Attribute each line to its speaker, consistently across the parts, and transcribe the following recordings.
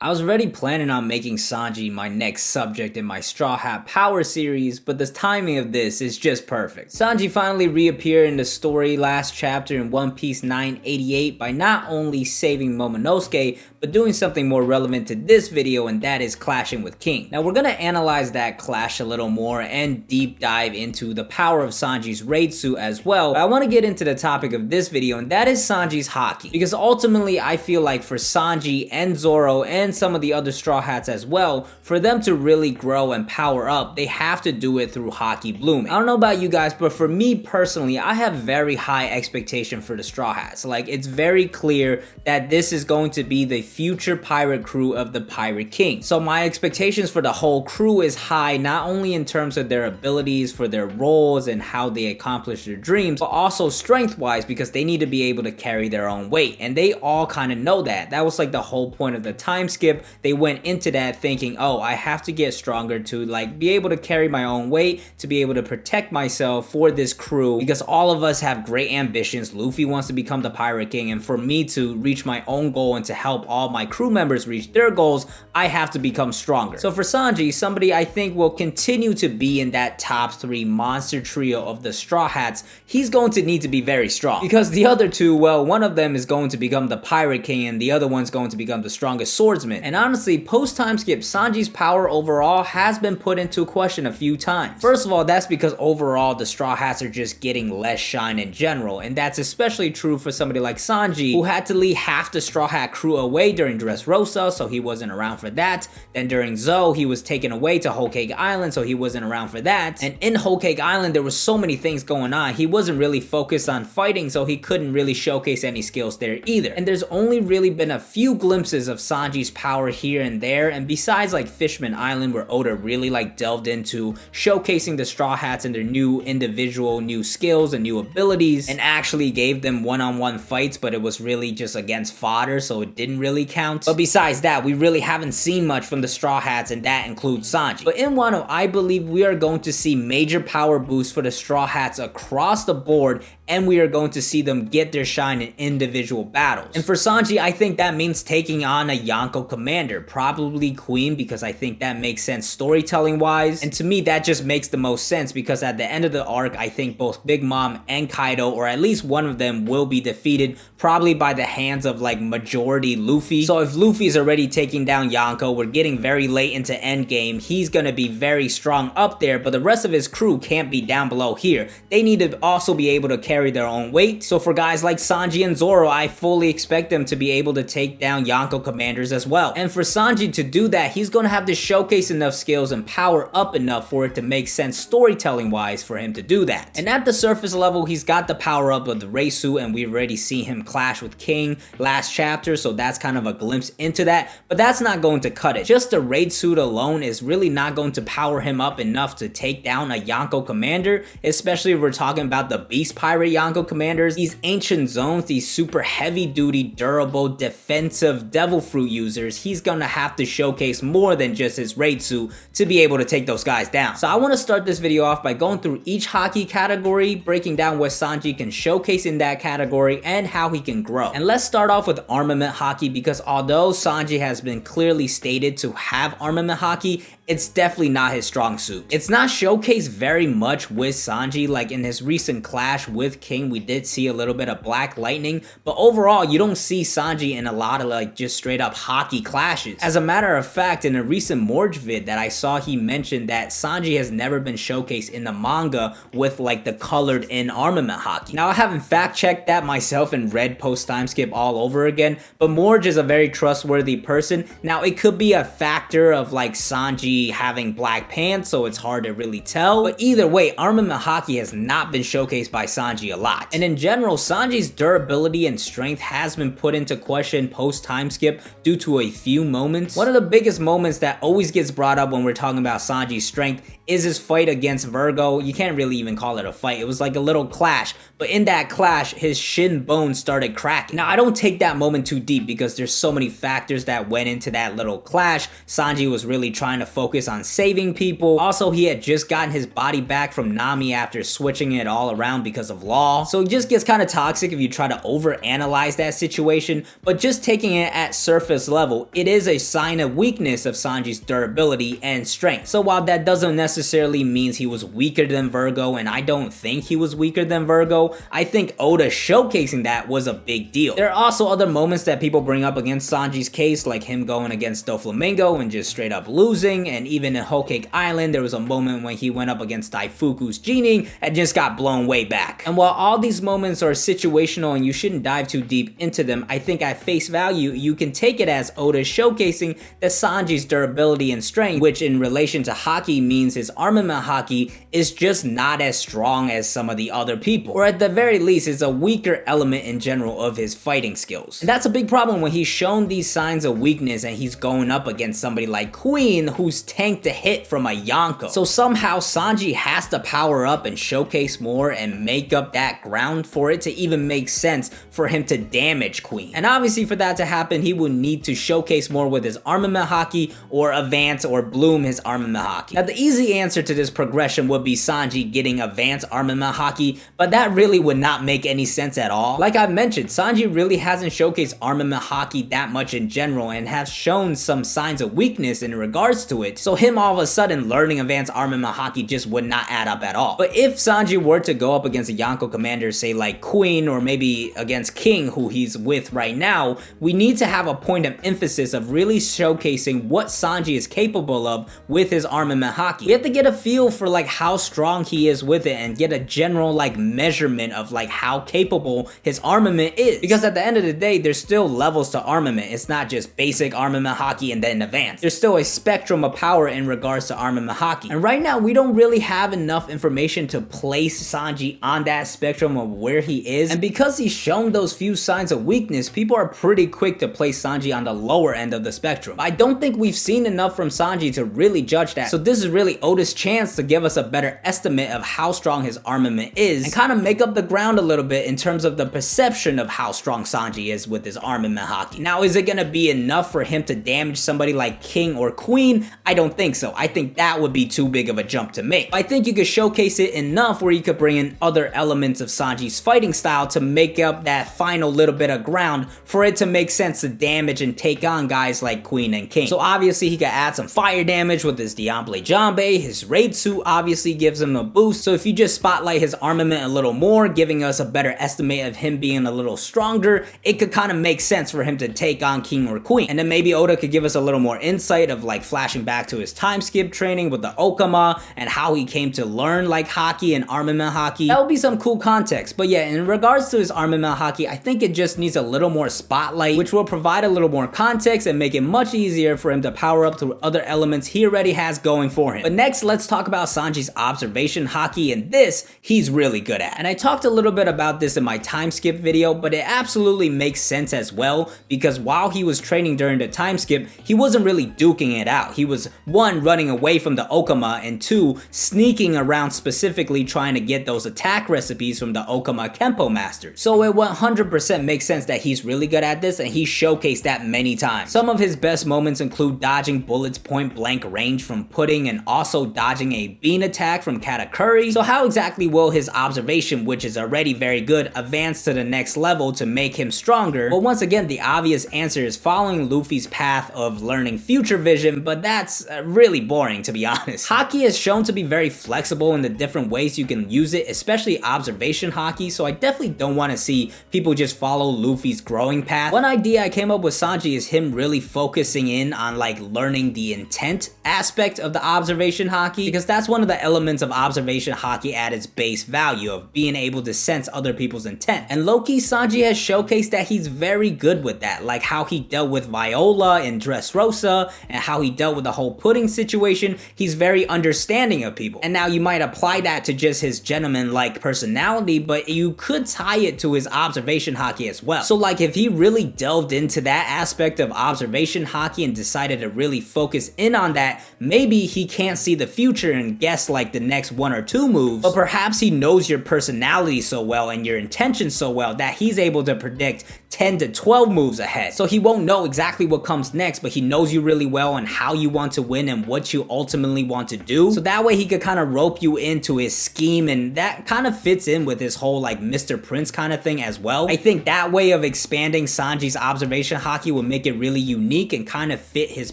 Speaker 1: I was already planning on making Sanji my next subject in my Straw Hat Power series, but the timing of this is just perfect. Sanji finally reappeared in the story last chapter in One Piece 988 by not only saving Momonosuke, but doing something more relevant to this video, and that is clashing with King. Now we're gonna analyze that clash a little more and deep dive into the power of Sanji's raid suit as well, but I want to get into the topic of this video, and that is Sanji's Haki. Because ultimately I feel like for Sanji and Zoro and some of the other Straw Hats as well, for them to really grow and power up, they have to do it through Haki blooming. I don't know about you guys, but for me personally, I have very high expectation for the Straw Hats. Like, it's very clear that this is going to be the future pirate crew of the Pirate King. So my expectations for the whole crew is high, not only in terms of their abilities for their roles and how they accomplish their dreams, but also strength-wise, because they need to be able to carry their own weight. And they all kind of know that. That was like the whole point of the time skip. They went into that thinking, oh, I have to get stronger to like be able to carry my own weight, to be able to protect myself for this crew, because all of us have great ambitions. Luffy wants to become the Pirate King, and for me to reach my own goal and to help all my crew members reach their goals, I have to become stronger. So for Sanji, somebody I think will continue to be in that top 3 monster trio of the Straw Hats, he's going to need to be very strong, because the other two, well, one of them is going to become the Pirate King and the other one's going to become the strongest swordsman. And honestly, post-time skip, Sanji's power overall has been put into question a few times. First of all, that's because overall the Straw Hats are just getting less shine in general, and that's especially true for somebody like Sanji, who had to lead half the Straw Hat crew away during Dressrosa, so he wasn't around for that. Then during Zou, he was taken away to Whole Cake Island, so he wasn't around for that. And in Whole Cake Island, there was so many things going on, he wasn't really focused on fighting, so he couldn't really showcase any skills there either. And there's only really been a few glimpses of Sanji's power here and there, and besides like Fishman Island, where Oda really like delved into showcasing the Straw Hats and their new individual new skills and new abilities, and actually gave them one-on-one fights, but it was really just against fodder, so it didn't really count. But besides that, we really haven't seen much from the Straw Hats, and that includes Sanji. But in Wano, I believe we are going to see major power boosts for the Straw Hats across the board, and we are going to see them get their shine in individual battles. And for Sanji, I think that means taking on a Yonko commander, probably Queen, because I think that makes sense storytelling wise. And to me, that just makes the most sense, because at the end of the arc, I think both Big Mom and Kaido, or at least one of them, will be defeated, probably by the hands of like majority Luffy. So if Luffy's already taking down Yonko, we're getting very late into endgame, he's gonna be very strong up there, but the rest of his crew can't be down below here. They need to also be able to carry their own weight. So for guys like Sanji and Zoro, I fully expect them to be able to take down Yonko commanders as well. And for Sanji to do that, he's gonna have to showcase enough skills and power up enough for it to make sense storytelling wise for him to do that. And at the surface level, he's got the power up of the race suit, and we've already seen him clash with King last chapter, so that's kind of a glimpse into that, but that's not going to cut it. Just the raid suit alone is really not going to power him up enough to take down a Yonko commander, especially if we're talking about the Beast Pirate Yonko commanders. These ancient zones, these super heavy duty, durable, defensive devil fruit users, he's gonna have to showcase more than just his raid suit to be able to take those guys down. So I want to start this video off by going through each Haki category, breaking down what Sanji can showcase in that category and how he can grow. And let's start off with Armament Hockey, because although Sanji has been clearly stated to have Armament Hockey, it's definitely not his strong suit. It's not showcased very much with Sanji. Like in his recent clash with King, we did see a little bit of Black Lightning, but overall you don't see Sanji in a lot of like just straight up Haki clashes. As a matter of fact, in a recent Morge vid that I saw, he mentioned that Sanji has never been showcased in the manga with like the colored in Armament Hockey. Now I haven't fact checked that myself and read post time skip all over again, but Morge is a very trustworthy person. Now it could be a factor of like Sanji having black pants, so it's hard to really tell, but either way, Armament Hockey has not been showcased by Sanji a lot. And in general, Sanji's durability and strength has been put into question post time skip due to a few moments. One of the biggest moments that always gets brought up when we're talking about Sanji's strength is his fight against Virgo. You can't really even call it a fight, it was like a little clash, but in that clash his shin bone started cracking. Now I don't take that moment too deep, because there's so many factors that went into that little clash. Sanji was really trying to focus focus on saving people. Also, he had just gotten his body back from Nami after switching it all around because of Law. So it just gets kind of toxic if you try to overanalyze that situation, but just taking it at surface level, it is a sign of weakness of Sanji's durability and strength. So while that doesn't necessarily mean he was weaker than Virgo, and I don't think he was weaker than Virgo, I think Oda showcasing that was a big deal. There are also other moments that people bring up against Sanji's case, like him going against Doflamingo and just straight up losing, and even in Whole Cake Island, there was a moment when he went up against Daifuku's Genie and just got blown way back. And while all these moments are situational and you shouldn't dive too deep into them, I think at face value, you can take it as Oda showcasing that Sanji's durability and strength, which in relation to Haki means his Armament Hockey, is just not as strong as some of the other people, or at the very least is a weaker element in general of his fighting skills. And that's a big problem when he's shown these signs of weakness and he's going up against somebody like Queen, who's tanked a hit from a Yonko. So somehow Sanji has to power up and showcase more and make up that ground for it to even make sense for him to damage Queen. And obviously for that to happen, he will need to showcase more with his Armament Hockey or advance or bloom his Armament Hockey. Now the easy answer to this progression would be Sanji getting advanced Armament Hockey, but that really would not make any sense at all. Like I've mentioned, Sanji really hasn't showcased Armament Hockey that much in general and has shown some signs of weakness in regards to it, so him all of a sudden learning advanced Armament Hockey just would not add up at all. But if Sanji were to go up against a Yonko commander, say like Queen, or maybe against King, who he's with right now, we need to have a point of emphasis of really showcasing what Sanji is capable of with his Armament Hockey. We have to get a feel for like how strong he is with it and get a general like measurement of like how capable his armament is, because at the end of the day, there's still levels to armament. It's not just basic Armament Hockey and then advanced. There's still a spectrum of power in regards to Armament Hockey, and right now we don't really have enough information to place Sanji on that spectrum of where he is, and because he's shown those few signs of weakness, people are pretty quick to place Sanji on the lower end of the spectrum. I don't think we've seen enough from Sanji to really judge that, so this is really Oda's chance to give us a better estimate of how strong his armament is and kind of make up the ground a little bit in terms of the perception of how strong Sanji is with his Armament Hockey. Now, is it going to be enough for him to damage somebody like King or Queen? I don't think so. I think that would be too big of a jump to make. I think you could showcase it enough where you could bring in other elements of Sanji's fighting style to make up that final little bit of ground for it to make sense to damage and take on guys like Queen and King. So obviously he could add some fire damage with his Diamble Jambe. His raid suit obviously gives him a boost. So if you just spotlight his armament a little more, giving us a better estimate of him being a little stronger, it could kind of make sense for him to take on King or Queen. And then maybe Oda could give us a little more insight of like flashing back to his time skip training with the Okama and how he came to learn like Haki and Armament Hockey. That would be some cool context. But yeah, in regards to his Armament Hockey, I think it just needs a little more spotlight, which will provide a little more context and make it much easier for him to power up through other elements he already has going for him. But next, let's talk about Sanji's observation Hockey, and this he's really good at. And I talked a little bit about this in my time skip video, but it absolutely makes sense as well, because while he was training during the time skip, he wasn't really duking it out. He was, one, running away from the Okama, and two, sneaking around specifically trying to get those attack recipes from the Okama Kenpo Master. So it 100% makes sense that he's really good at this, and he showcased that many times. Some of his best moments include dodging bullets point blank range from Pudding and also dodging a bean attack from Katakuri. So how exactly will his observation, which is already very good, advance to the next level to make him stronger? Well, once again, the obvious answer is following Luffy's path of learning future vision, but that's really boring, to be honest. Haki is shown to be very flexible in the different ways you can use it, especially observation Haki, so I definitely don't want to see people just follow Luffy's growing path. One idea I came up with Sanji is him really focusing in on like learning the intent aspect of the observation Haki, because that's one of the elements of observation Haki at its base value of being able to sense other people's intent. And low-key, Sanji has showcased that he's very good with that, like how he dealt with Viola in Dressrosa and how he dealt with the whole Pudding situation. He's very understanding of people. And now you might apply that to just his gentleman-like personality, but you could tie it to his observation Haki as well. So like if he really delved into that aspect of observation Haki and decided to really focus in on that, maybe he can't see the future and guess like the next one or two moves, but perhaps he knows your personality so well and your intentions so well that he's able to predict 10 to 12 moves ahead. So he won't know exactly what comes next, but he knows you really well and how you want to win and what you ultimately want to do. So that way he could kind of rope you into his scheme, and that kind of fits in with his whole like Mr. Prince kind of thing as well. I think that way of expanding Sanji's observation hockey will make it really unique and kind of fit his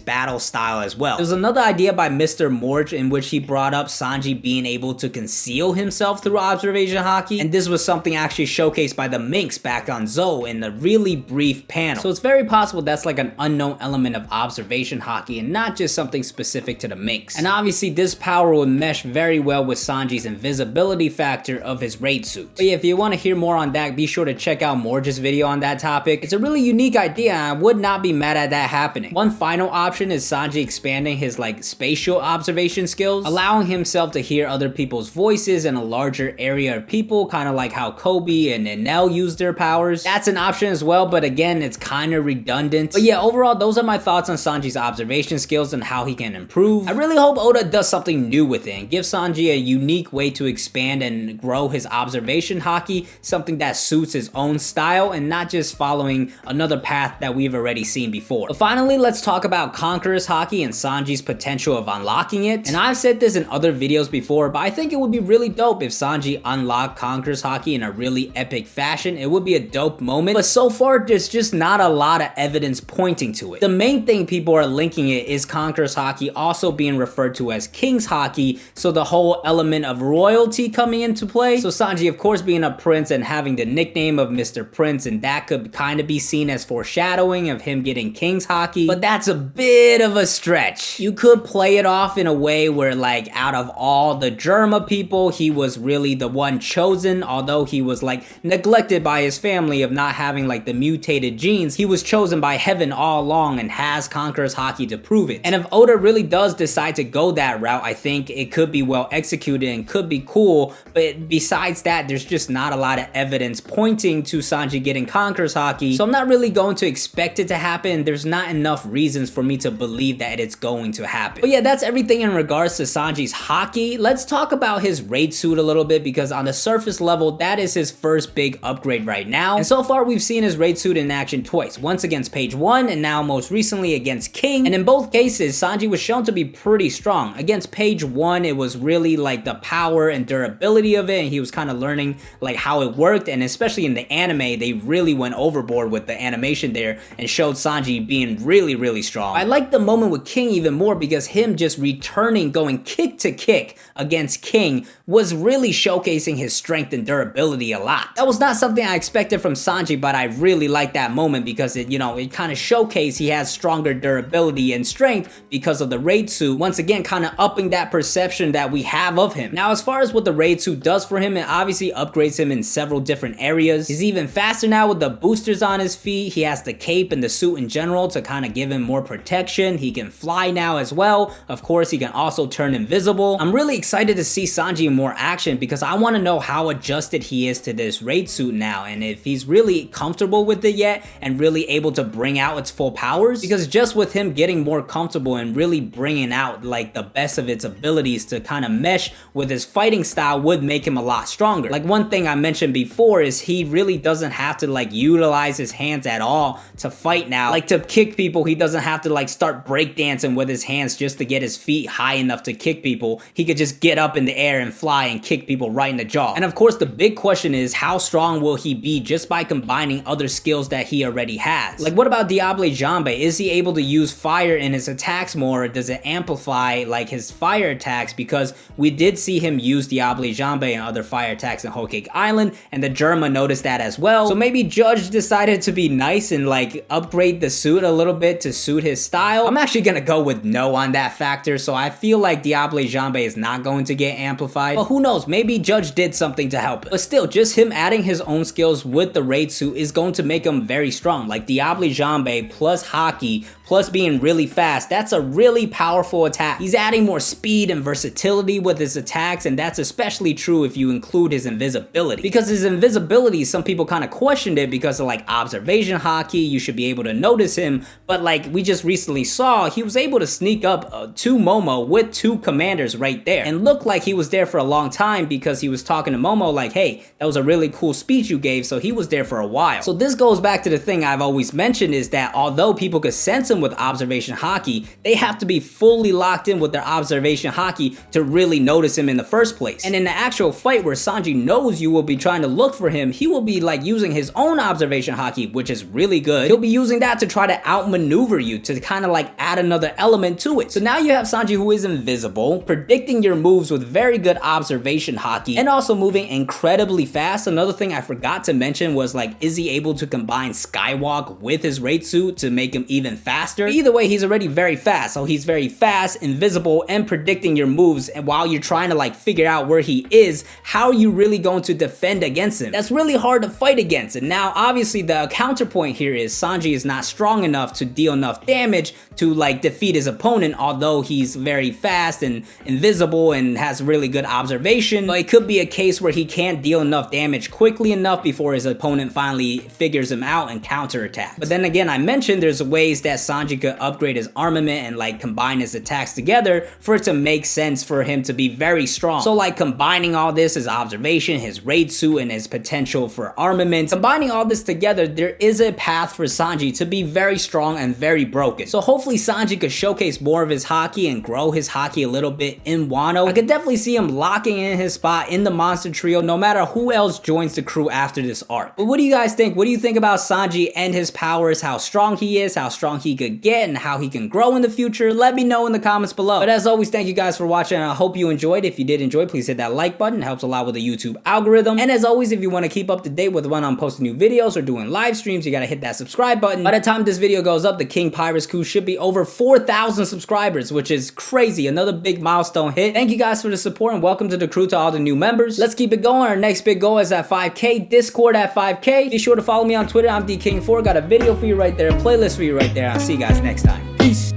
Speaker 1: battle style as well. There's another idea by Mr. Morge in which he brought up Sanji being able to conceal himself through observation hockey, and this was something actually showcased by the Minx back on Zou in the really brief panel. So it's very possible that's like an unknown element of observation hockey and not just something specific to the Minx. And obviously this power would mesh very well with Sanji's invisibility factor of his raid suit. But yeah, if you want to hear more on that, be sure to check out Morge's video on that topic. It's a really unique idea and I would not be mad at that happening. One final option is Sanji expanding his like spatial observation skills, allowing himself to hear other people's voices in a larger area of people, kind of like how Kobe and Enel use their powers. That's an option as well, but again, it's kind of redundant. But yeah, overall, those are my thoughts on Sanji's observation skills and how he can improve. I really hope Oda does something new with it and gives Sanji a unique way to expand and grow his observation hockey, something that suits his own style and not just following another path that we've already seen before. But finally, let's talk about Conquerors Hockey and Sanji's potential of unlocking it. And I've said this in other videos before, but I think it would be really dope if Sanji unlocked Conquerors Hockey in a really epic fashion. It would be a dope moment, but so far there's just not a lot of evidence pointing to it. The main thing people are linking it is Conquerors Hockey also being referred to as King's Hockey, so the whole element of royalty coming into play. So Sanji, of course, being a prince and having the nickname of Mr. Prince, and that could kind of be seen as foreshadowing of him getting King's Hockey, but that's a bit of a stretch. You could play it off in a way where like out of all the Germa people, he was really the one chosen, although he was like neglected by his family of not having like the mutated genes. He was chosen by heaven all along and has Conquerors Hockey to prove it. And if Oda really does decide to go that route, I think it could be well executed and could be cool, but besides that, there's just not a lot of evidence pointing to Sanji getting Conquerors Hockey, so I'm not really going to expect it to happen. There's not enough reasons for me to believe that it's going to happen. But yeah, that's everything in regards to Sanji's hockey. Let's talk about his raid suit a little bit, because on the surface level, that is his first big upgrade right now. And so far, we've seen his raid suit in action twice, once against Page 1 and now most recently against King. And in both cases, Sanji was shown to be pretty strong. Against Page 1, it was really like the power and durability of it, and he was kind of learning like how it worked, and especially in the anime, they really went overboard with the animation there and showed Sanji being really strong. I like the moment with King even more because him just returning, going kick to kick against King was really showcasing his strength and durability a lot. That was not something I expected from Sanji, but I really like that moment because it, you know, it kind of showcased he has stronger durability and strength because of the raid suit, once again kind of upping that perception that we have of him. Now, as far as what the raid suit does for him, it obviously upgrades him in several different areas. He's even faster now with the boosters on his feet. He has the cape and the suit in general to kind of give him more protection. He can fly now as well. Of course, he can also turn invisible. I'm really excited to see Sanji in more action because I want to know how adjusted he is to this raid suit now, and if he's really comfortable with it yet and really able to bring out its full powers, because just with him getting more comfortable and really bringing out like the best of its abilities to kind of mesh with his fighting style would make him a lot stronger. Like one thing I mentioned before is he really doesn't have to like utilize his hands at all to fight now. Like to kick people, he doesn't have to like start breakdancing with his hands just to get his feet high enough to kick people. He could just get up in the air and fly and kick people right in the jaw. And of course, the big question is how strong will he be just by combining other skills that he already has? Like what about Diable Jambe? Is he able to use fire in his attacks more, or does it amplify like his fire attacks? Because we did see him use Diable Jambe and other fire attacks in Whole Cake Island, and the Germa noticed that as well. So maybe Judge decided to be nice and like upgrade the suit a little bit to suit his style. I'm actually gonna go with no on that factor, so I feel like Diable Jambe is not going to get amplified, but who knows, maybe Judge did something to help it. But still, just him adding his own skills with the raid suit is going to make him very strong. Like Diable Jambe plus Haki plus being really fast, that's a really powerful attack. He's adding more speed and versatility with his attacks, and that's especially true if you include his invisibility. Because his invisibility, some people kind of questioned it because of like observation Haki, you should be able to notice him, but like we just recently saw, he was able to sneak up to Momo with two commanders right there, and looked like he was there for a long time because he was talking to Momo like, hey, that was a really cool speech you gave, so he was there for a while. So this goes back to the thing I've always mentioned, is that although people could sense him with observation Haki, they have to be fully locked in with their observation Haki to really notice him in the first place. And in the actual fight where Sanji knows you will be trying to look for him, he will be like using his own observation Haki, which is really good. He'll be using that to try to outmaneuver you, to kind of like add another element to it. So now you have Sanji, who is invisible, predicting your moves with very good observation Haki, and also moving incredibly fast. Another thing I forgot to mention was, like, is he able to combine Skywalk with his raid suit to make him even faster? Either way, he's already very fast. So he's very fast, invisible, and predicting your moves. And while you're trying to like figure out where he is, how are you really going to defend against him? That's really hard to fight against. And now obviously the counterpoint here is Sanji is not strong enough to deal enough damage to like defeat his opponent, although he's very fast and invisible and has really good observation. But it could be a case where he can't deal enough damage quickly enough before his opponent finally figures him out and counterattacks. But then again, I mentioned there's ways that Sanji could upgrade his armament and like combine his attacks together for it to make sense for him to be very strong. So like combining all this, his observation, his raid suit, and his potential for armament, combining all this together, there is a path for Sanji to be very strong and very broken. So hopefully Sanji could showcase more of his Haki and grow his Haki a little bit in Wano. I could definitely see him locking in his spot in the monster trio no matter who else joins the crew after this arc. But what do you guys think? What do you think about Sanji and his powers, how strong he is, how strong he could get, and how he can grow in the future? Let me know in the comments below. But as always, thank you guys for watching, and I hope you enjoyed. If you did enjoy, please hit that like button. It helps a lot with the YouTube algorithm. And as always, if you want to keep up to date with when I'm posting new videos or doing live streams, you gotta hit that subscribe button. By the time this video goes up, the King Pirates crew should be over 4,000 subscribers, which is crazy. Another big milestone hit. Thank you guys for the support, and welcome to the crew to all the new members. Let's keep it going. Our next big goal is at 5K, Discord at 5K. Be sure to follow me on Twitter. I'm DKing4. Got a video for you right there, a playlist for you right there. I'll see you guys next time. Peace.